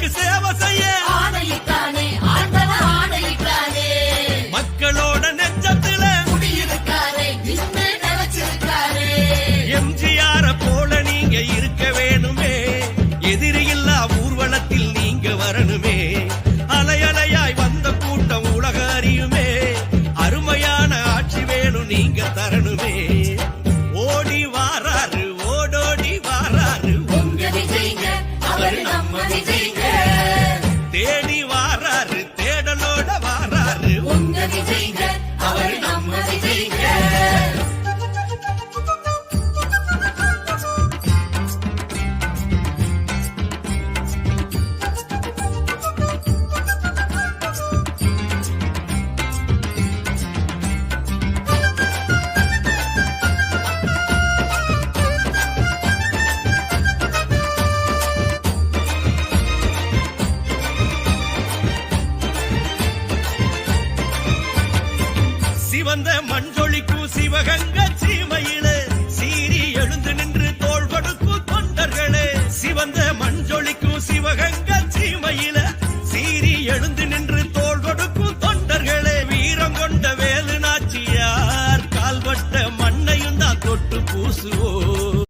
மக்களுக்கு சேவை செய்ய ஆணையிட்டானே ஆண்டவன் ஆணையிட்டானே மக்களோட நெஞ்சத்துல குடியிருக்காரே நின்று நினைச்சிருக்காரே எம்ஜிஆர போல நீங்க இருக்க வேணுமே எதிரியில்லா ஊர்வலத்தில் நீங்க வரணுமே அலையலையாய் வந்த கூட்டம் உலக அறியுமே அருமையான ஆட்சி வேணும் நீங்க தரணுமே ஓடி வாராரு ஓடோடி வாராரு உங்க விஜய்ங்க அவர் நம்ம விஜய்ங்க தேடி வாராரு தேடலோட வாராரு உங்க விஜய்ங்க அவர் நம்ம விஜய்ங்க சிவந்த மஞ்சொழிக்கும் சிவகங்க சீமையிலே சீறி எழுந்து நின்று தோள் கொடுக்கும் தொண்டர்களே சிவந்த மஞ்சொழிக்கும் சிவகங்க சீமையிலே